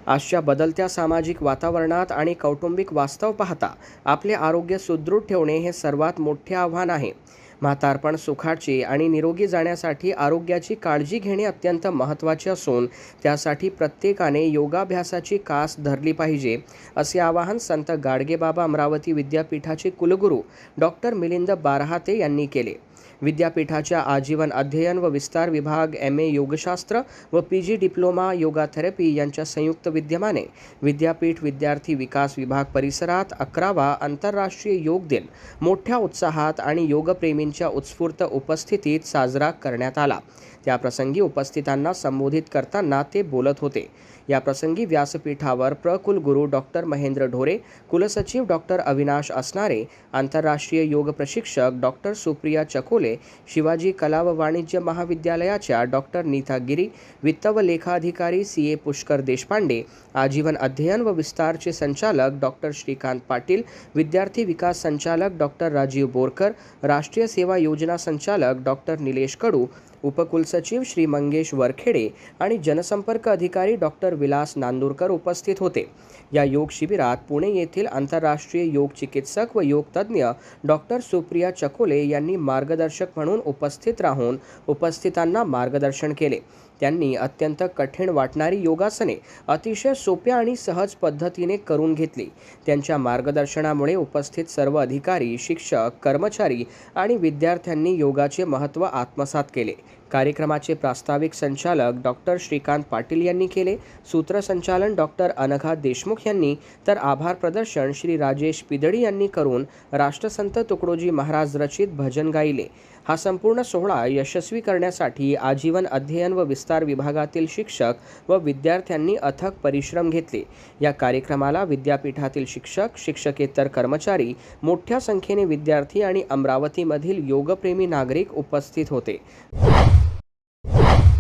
आजच्या बदलत्या सामाजिक वातावरणात आणि कौटुंबिक वास्तव पाहता आपले आरोग्य सुदृढ ठेवणे हे सर्वात मोठे आव्हान आहे. म्हातारपण सुखाचे आणि निरोगी जाण्यासाठी आरोग्याची काळजी घेणे अत्यंत महत्त्वाचे असून त्यासाठी प्रत्येकाने योगाभ्यासाची कास धरली पाहिजे, असे आवाहन संत गाडगेबाबा अमरावती विद्यापीठाचे कुलगुरू डॉक्टर मिलिंद बारहाते यांनी केले. विद्यापीठाच्या आजीवन अध्ययन व विस्तार विभाग MA योगशास्त्र व PG डिप्लोमा योगा थेरपी यांच्या संयुक्त विद्यमाने विद्यापीठ विद्यार्थी विकास विभाग परिसरात 11वा आंतरराष्ट्रीय योग दिन मोठ्या उत्साहात आणि योगप्रेमींच्या उत्स्फूर्त उपस्थितीत साजरा करण्यात आला. त्याप्रसंगी उपस्थितांना संबोधित करताना ते बोलत होते. याप्रसंगी व्यासपीठावर कुलगुरू डॉक्टर महेंद्र ढोरे, कुलसचिव डॉक्टर अविनाश असणारे, आंतरराष्ट्रीय योग प्रशिक्षक डॉक्टर सुप्रिया चकोले, शिवाजी कला व वाणिज्य महाविद्यालयाच्या डॉक्टर नीता गिरी, वित्त व लेखाधिकारी CA पुष्कर देशपांडे, आजीवन अध्ययन व विस्तारचे संचालक डॉक्टर श्रीकांत पाटील, विद्यार्थी विकास संचालक डॉक्टर राजीव बोरकर, राष्ट्रीय सेवा योजना संचालक डॉक्टर निलेश कडू, उपकुलसचिव श्री मंगेश वरखेडे आणि जनसंपर्क अधिकारी डॉक्टर विलास नांदुरकर उपस्थित होते. या योग शिबिरात पुणे येथील आंतरराष्ट्रीय योग चिकित्सक व योग तज्ज्ञ डॉक्टर सुप्रिया चकोले यांनी मार्गदर्शक म्हणून उपस्थित राहून उपस्थितांना मार्गदर्शन केले. त्यांनी अत्यंत कठीण वाटणारी योगासने अतिशय सोप्या आणि सहज पद्धतीने करून घेतली. त्यांच्या मार्गदर्शनामुळे उपस्थित सर्व अधिकारी, शिक्षक, कर्मचारी आणि विद्यार्थ्यांनी योगाचे महत्त्व आत्मसात केले. कार्यक्रमाचे प्रास्ताविक संचालक डॉक्टर श्रीकांत पाटील यांनी केले. सूत्रसंचालन डॉक्टर अनघा देशमुख यांनी तर आभार प्रदर्शन श्री राजेश पिदडी यांनी करून राष्ट्रसंत तुकडोजी महाराज रचित भजन गायले. हा संपूर्ण सोहळा यशस्वी करण्यासाठी आजीवन अध्ययन व विस्तार विभागातील शिक्षक व विद्यार्थ्यांनी अथक परिश्रम घेतले. या कार्यक्रमाला विद्यापीठातील शिक्षक, शिक्षकेतर कर्मचारी, मोठ्या संख्येने विद्यार्थी आणि अमरावतीमधील योगप्रेमी नागरिक उपस्थित होते.